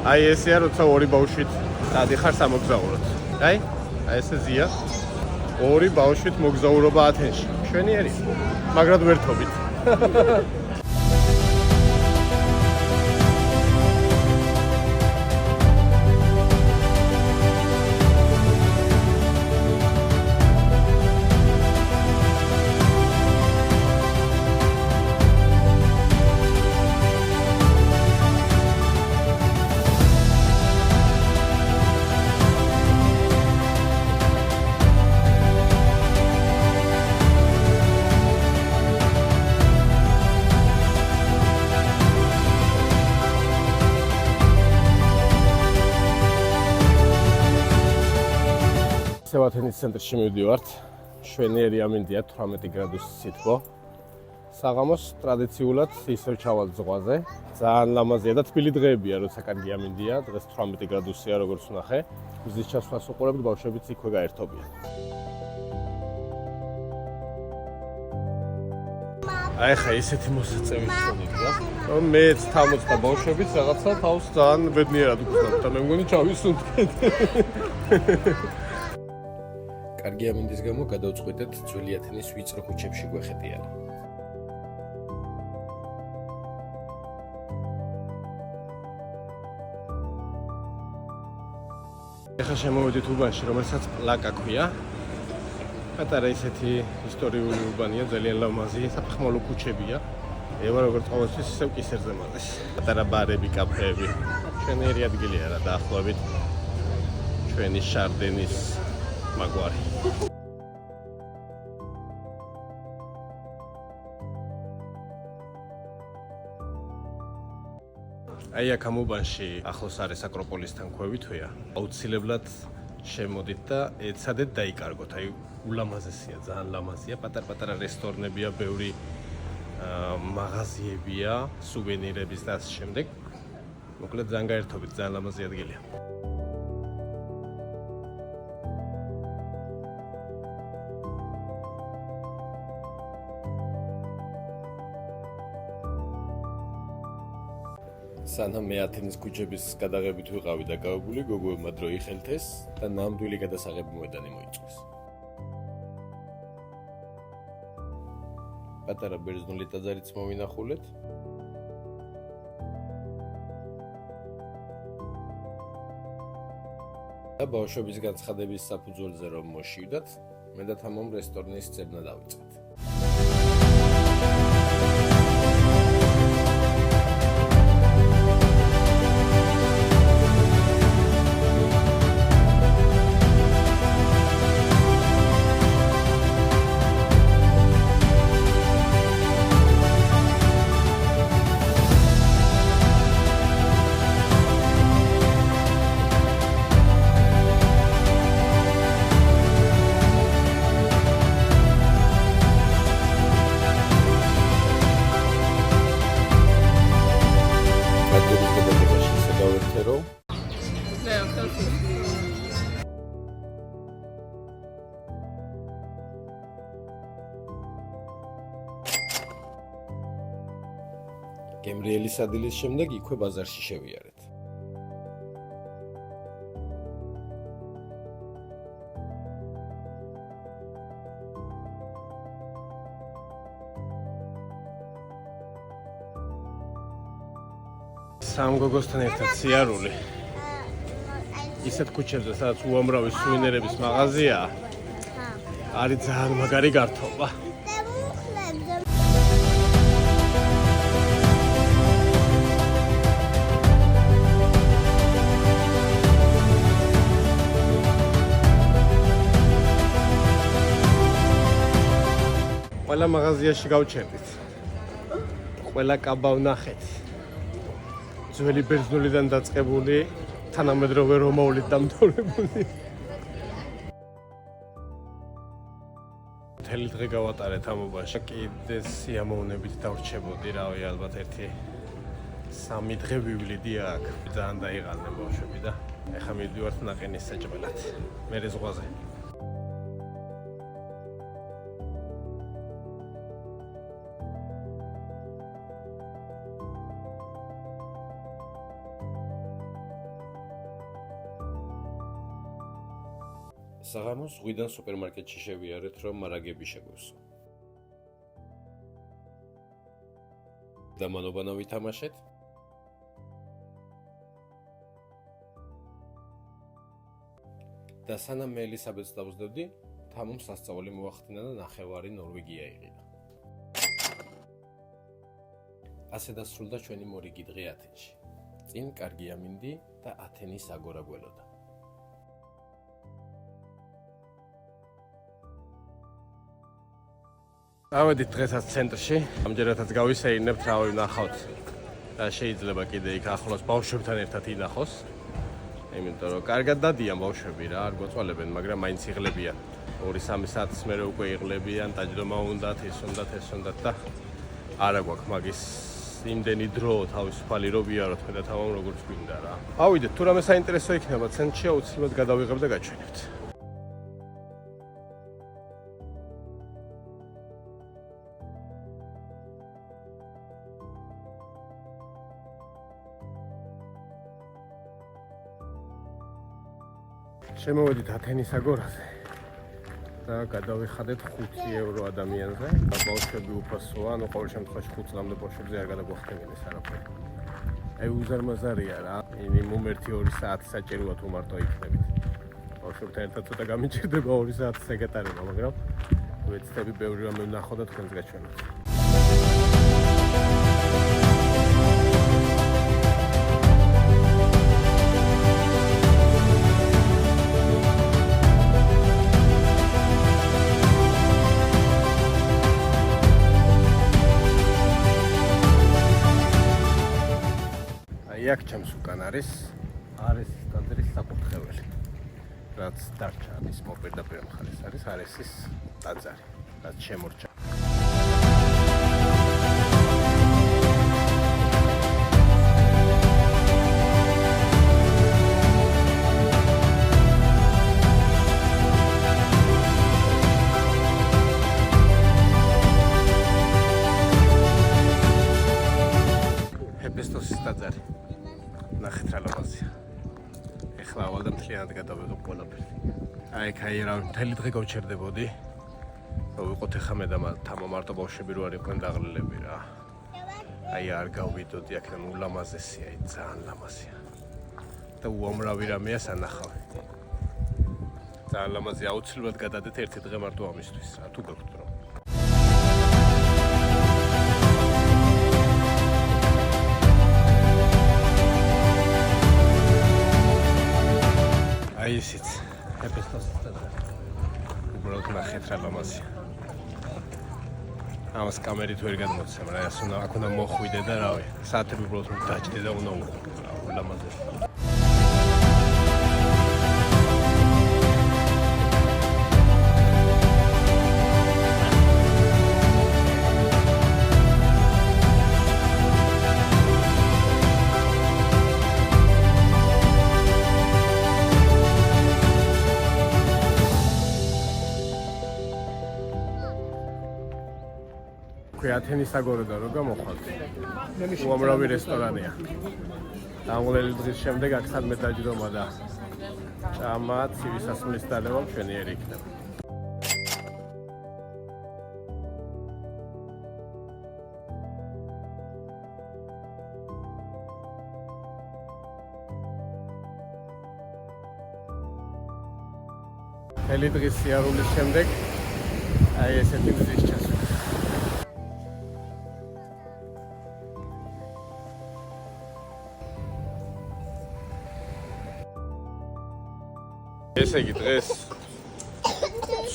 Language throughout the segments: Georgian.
აი ესეა, როცა ორი ბავშვით დადიხარ სამოგზაუროდ. აი ესე ზია. ორი ბავშვით მოგზაურობა ათენში. შვენიერი. მაგრად ვერთობით. ათენის ცენტრში მივდივართ. შვენიერი ამინდია 18 გრადუსი სითბო. საღამოს ტრადიციულად ისევ ჩავალ ზღვაზე. ძალიან ლამაზია და თბილი დღეებია, როცა კარგი ამინდია. დღეს 18 გრადუსია, როგორც ვნახე. მზის ჩასვლას უყურებთ, ბავშვებიც იქვე გაერთობიან. აი ხა ისეთი მოსაწევი ხონია, რომ მეც თამოც და ბავშვებიც რაღაცა თავს ძალიან ბედნიერად უგრძნობთ და მე მგონი ჩავისუნთქეთ. კარგი ამინდის გამო გადავწყვეტეთ ძველი ათენის ვიწრო ქუჩებში გვეხეტიალა. ეხლა შემოვედით უბანში, რომელსაც პლაკა ქვია. პატარა ისეთი ისტორიული უბანია, ძალიან ლამაზი, საფეხმავლო ქუჩებია. ევა როგორც ყოველთვის ისევ კისერზე მალეს. პატარა ბარები, კაფეები. ჩვენი ადგილია რა დაახლოებით ჩვენი შარდენის მაგვარი. აი აქ ამ უბანში ახლოს არის აკროპოლისთან ქვევითვია. აუცილებლად შემოდით და ეცადეთ დაიკარგოთ. აი ულამაზესია, ძალიან ლამაზია, პატარ-პატარა რესტორნებია, ბევრი მაღაზიებია, სუვენირების და ასე შემდეგ. მოკლედ ძალიან გაერთობით, ძალიან ლამაზი ადგილია. სანამ მე ათენის ქუჩების გადაღებით ვიყავი დაკავებული, გოგოებმა დრო იხელთეს და ნამდვილი გადასაღები მოედანი მოიწვეს. პატარა ბერძნული ტაძარიც მოვინახულეთ. და ბავშვების განცხადების საფუძველზე რომ მოშივდათ, მე და თამომ რესტორნის წებნა დავიწყეთ. გემრიელის ადილის შემდეგ იქვე ბაზარში შევიარეთ. სამ გოგოსთან ერთად სიარული. ისეთ ქუჩებზე, სადაც უამრავი სუვენირების მაღაზიაა, არის ძალიან მაგარი გართობა. ყველა მაღაზიაში გავჩერდით. ყველა კაბა ვნახეთ. ძველი ბერძნულიდან დაწყებული, თანამედროვე რომაულით დამთავრებული. მთელი დღე გავატარეთ ამ უბანში. კიდე სიამოვნებით დავრჩებოდი, რავი, ალბათ ერთი 3 დღე ვივლიდი აქ. ძალიან დაიღალნენ ბავშვები და ეხლა მივდივართ ნაყინის საჭმელად. მერე ზღვაზე. საღამოს ზღვიდან სუპერმარკეტში შევიარეთ, რომ მარაგები შეგვევსო. და მანობანა ვითამაშეთ. და სანამ მე ელისაბედს დავსდევდი, თამომ სასწაული მოახდინა და ნახევარი ნორვეგია იყიდა. ასე დასრულდა ჩვენი მორიგი დღე ათენში. წინ კარგი ამინდი და ათენის აგორა გველოდა. ავედით დღესაც ცენტრში, ამჯერადაც გავისეირნებთ რა ვნახავთ. და შეიძლება კიდე იქ ახლოს ბავშვებთან ერთად ინახოს. იმიტომ რომ კარგად დადიან ბავშვები რა, არ გვაწვალებენ, მაგრამ მაინც იღლებიან. 2-3 საათის მერე უკვე იღლებიან, დაჯდომა უნდათ, ეს უნდათ და არა გვაქვს მაგის იმდენი დრო თავისუფალი რო ვიაროთ მე და თავამ როგორც გვინდა რა. ავიდეთ, თუ რამე საინტერესო იქნება ცენტრში, აუცილებლად გადავიღებ და გაჩვენებთ. შემოვედით ათენის აგორაზე და გადავიხადეთ 5 ევრო ადამიანზე. ბავშვები უფასოა, ანუ ყოველ შემთხვევაში 5 წლამდე ბავშვებზე არ გადაგვახდენიდეს არაფერი. აი უზარმაზარია რა, მინიმუმ 1-2 საათი საჭიროა თუ მარტო იქნებით. ბავშვებთან ერთად ცოტა გამიჭირდება 2 საათის ეგეტარება, მაგრამ ვეცდები ბევრი რამე ვნახო და თქვენს გაჩვენოთ. აქ ჩემს უკან არის ტაძრის საკურთხეველი. რაც დარჩა ის მოპირდაპირ მხარეს არის არესის ტაძარი, რაც შემორჩა. ჰეფესტოსის ტაძარი. ნახეთ რა ლამაზია. ეხლა ავალ და მთლიანად გადავიღებ ყველაფერი. აი რა მთელი დღე გავჩერდებოდი. ვიყოთ ეხლა მე და თამო მარტო ბავშვები რო არ იყვნენ დაღლილები რა. აი არ გავვიდოდი აქედან ულამაზესია, ძალიან ლამაზია. და უამრავი რამეა სანახავი. ძალიან ლამაზია, აუცილებლად გადადეთ ერთი დღე მარტო ამისთვის რა, თუ გაქვთ დრო. აი ისიც ჰეფესტოსის ტაძარი. უბრალოდ ნახეთ რა ლამაზია. ამას კამერით ვერ გადმოცემ რა, ეს უნდა აქ უნდა მოხვიდე და რავი, საათები უბრალოდ დაჭდე და უნდა უყო. ლამაზია. ათენის აგორიდან რო გამოხვალთ. უამრავი რესტორანია. დამღლელი დღის შემდეგ აქ სადმე დაჯდომა და ჭამა, ცივი სასმლის დალევა მშვენიერი იქნება. მთელი დღის სიარულის შემდეგ აი ესეთი მზის ჩასვლა. ესე იგი დღეს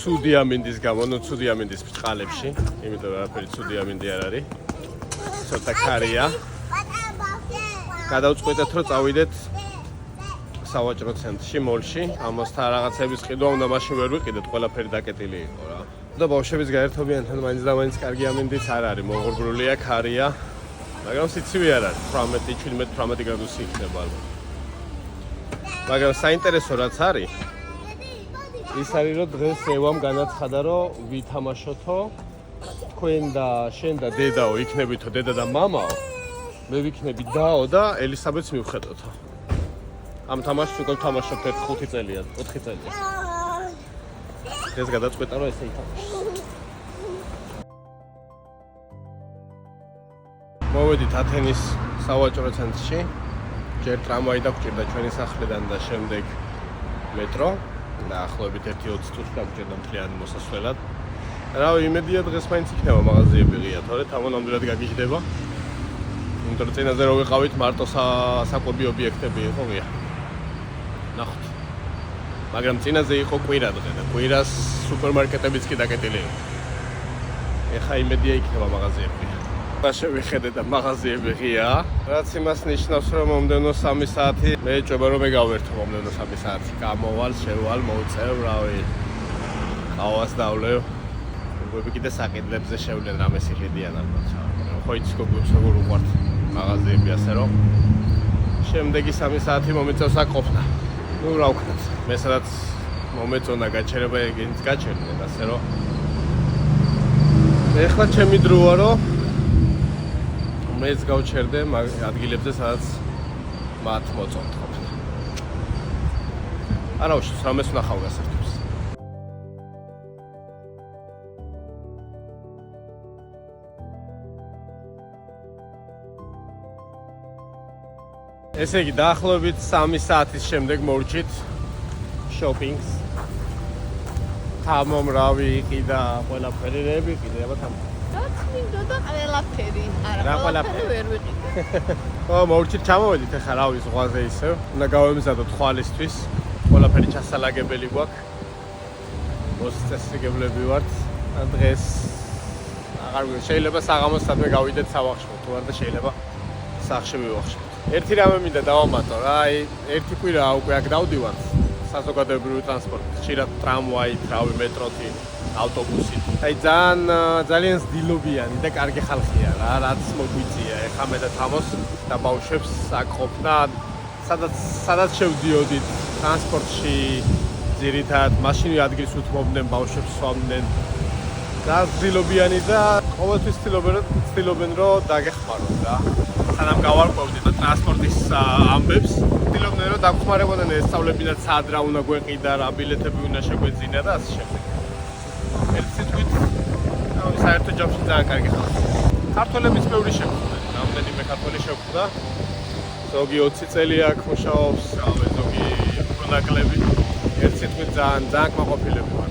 ცუდი ამინდის გამო, ცუდი ამინდის ბრწყალებში, იმიტომ რომ არაფერი ცუდი ამინდი არ არის. ცოტა ქარია. გადავწყვეტეთ რომ წავიდეთ სავაჭრო ცენტრში, მოლში. ამასთან რაღაცების ყიდვა უნდა მაშინ ვერ ვიყიდეთ, ყველაფერი დაკეტილი იყო რა. და ბავშვების გაერთობიანთან მაინც და მაინც კარგი ამინდიც არ არის, მოღრუბლულია, ქარია. მაგრამ სიცივე არ არის, 18 გრადუსი იქნება ალბათ. მაგრამ საინტერესო რაც არის ის არის რომ დღეს ევამ განაცხადა რომ ვითამაშოთო თქვენ და შენ და დედაო იქნებითო დედა და მამაო მე ვიქნები დაო და ელისაბედს მივხედოთო ამ თამაშს უკვე ვთამაშობთ 5 წელია 4 წელია დღეს გადაწყვეტა რომ ესე ითამაშოს. მოვედით ათენის სავაჭრო ცენტრში. ჯერ ტრამვაი დაგვჭირდა ჩვენი სახლიდან და შემდეგ მეტრო. დაახლოებით 1-20 წუთი დაგვჭირდა მთლიანი მოსასვლელად. რავი, იმედია დღეს მაინც იქნება მაღაზიები ღია, თორე თამონამდვილად გაგიჟდება. იმიტომ რომ წინაზე რო ვიყავით, მარტო საკვები ობიექტები იყო ღია. ნახოთ. მაგრამ წინაზე იყო კვირა დღე და კვირას სუპერმარკეტებიც კი დაკეტილი იყო. ეხა იმედია იქნება მაღაზიები. და შევიხედე და მაღაზიები ღია. რაც იმას ნიშნავს, რომ მომდენო 3 საათი მე ეჭვება რომ მეგავერთო მომდენო 3 საათი. გამოვალ, შევალ, მოვწევ, რავი. ყავას დავლევ. გოგები კიდე საკიდლებზე შევლენ რამეს იხედიან ალბათ. ხო იცი გოგებს როგორ უყვართ მაღაზიები ასე რომ. შემდეგი 3 საათი მომიწევს აქ ყოფნა. ნუ რა ვქნათ. მე სადაც მომეწონა გაჩერება ეგენიც გაჩერდნენ ასე რომ. ეხლა ჩემი დროა რომ მეც გავჩერდე ადგილებზე სადაც მათ მოწონთ ყოფნა. არა უშ 13-ს ვნახავ გასართობს. ესე იგი დაახლოებით 3 საათის შემდეგ მოვჭით შოპინგს. თამომრავი იყიდა ყველაფერი რები იყიდა აბა თამ. რაც მინდოდა და ყველაფერი. არა, ყველაფერი ვერ ვიყიდე. ო, მოვჭით ჩამოვედით ახლა რავი ზღვაზე ისევ. უნდა გავემზადოთ ხვალისთვის. ყველაფერი ჩასალაგებელი გვაქვს. მოსწესრიგებლები ვართ. დღეს აღარ ვიცი, შეიძლება საღამოსადმე გავიდეთ სავახშო, თუ არა და შეიძლება სახში მივახშოთ. ერთი რამე მინდა დავამატო რა, აი ერთი კვირა უკვე აქ დავდივართ. საზოგადოებრივი ტრანსპორტით, ხშირად ტრამვაით, რავი, მეტროთი, ავტობუსით. აი ძალიან ზდილობიანი და კარგი ხალხია რა, რაც მოგვიწია. ეხლა მე და თამოს და ბავშვებს აქ ყოფნა, სადაც შევდიოდით ტრანსპორტში, ძირითადად მაშინვე ადგილს უთმობდნენ, ბავშვებს სვამდნენ. ზდილობიანი და ყოველთვის ცდილობენ რომ დაგეხმაროთ რა. სანამ გავარკვევდით ტრანსპორტის ამბებს, ცდილობდნენ რომ დაგხმარებოდნენ ესწავლებინათ სად რა უნდა გვეყიდა, რა ბილეთები უნდა შეგვეძინა და ასე შემდეგ. ერთ სიტყვით, საერთო ჯობში ძალიან კარგი ხალხია. ქართველებიც ბევრი შევხვდნენ, რამდენიმე ქართველი შევხვდა. ზოგი 20 წელი აქ მუშაობს, ზოგი უფრო ნაკლები. ერთ სიტყვით ძალიან კმაყოფილები ვართ.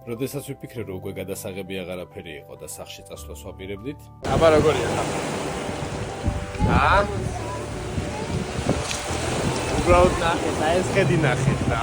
როდესაც ვიფიქრე რომ უკვე გადასაღები აღარაფერი იყო და სახში წასვლას ვაპირებდით. აბა როგორია ხა? უბრალოდ ნახეთ, აი ეს ხედი ნახეთ რა.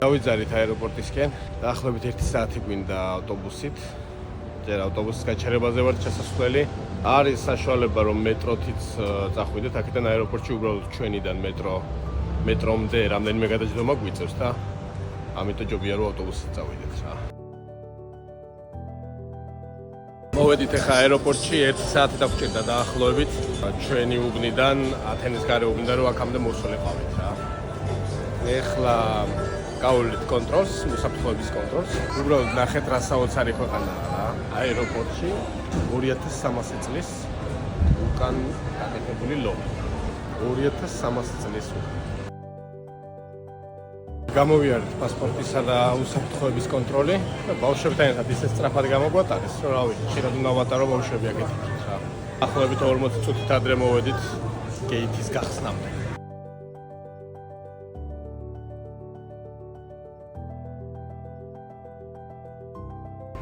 დავიძარით აეროპორტისკენ. დაახლოებით 1 საათი გვინდა ავტობუსით. ჯერ ავტობუსის გაჩერებაზე ვართ ჩასასვლელი. არის საშუალება რომ მეტროთიც წახვიდეთ. აქედან აეროპორტში უბრალოდ ჩვენიდან მეტრომდე რამდენიმე გადაჯდომა გვიწევს და ამიტომ ჯობია რომ ავტობუსით წავიდეთ რა. მოვედით ახლა აეროპორტში 1 საათი დაგვჭირდა დაახლოებით. ჩვენი უბნიდან ათენის გარე უბნიდან რომ აქამდე მოსულიყავით რა. ეხლა გავვლით კონტროლს, უსაფრთხოების კონტროლს. უბრალოდ ნახეთ რა საოცარი ქვეყანაა რა. აეროპორტში 2300 წლის უკან გაკეთებული ლობი. 2300 წლის უკან. გამოვიარეთ პასპორტისა და უსაფრთხოების კონტროლი და ბავშვებთან ერთად ისე სწრაფად გამოგვატარეს, რომ რა ვიცი, შეიძლება დავატარო ბავშვები აკეთებთ რა. ახლობით 40 წუთით ადრე მოვედით გეითის გახსნამდე.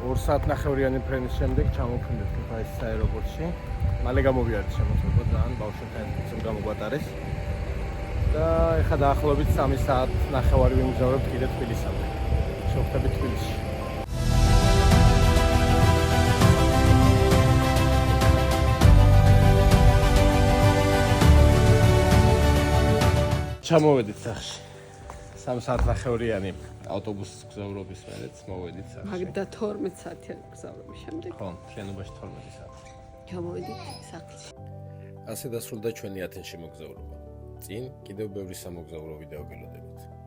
2 საათნახევრიანი ფრენის შემდეგ ჩამოვფრინდეთ ქუთაისის აეროპორტში. მალე გამოვიარეთ შემოწმება ძალიან ბავშვებთან ერთად გამოგვატარეს. და ეხლა დაახლოებით 3 საათნახევარი ვიმგზავრებთ კიდე თბილისამდე. შევხვდებით თბილისში. ჩამოვედით სახში. 3 საათნახევრიანი ავტობუსის გზავრობის მერეც მოვედით სახში. მაგდა 12 საათიანი გზავრობის შემდეგ. ხო, შენობაში 12 საათი. ჩამოვედით სახლში. ასე დასრულდა ჩვენი ათენში მოგზაურობა. წინ კიდევ ბევრი სამოგზაურო ვიდეო გელოდებათ.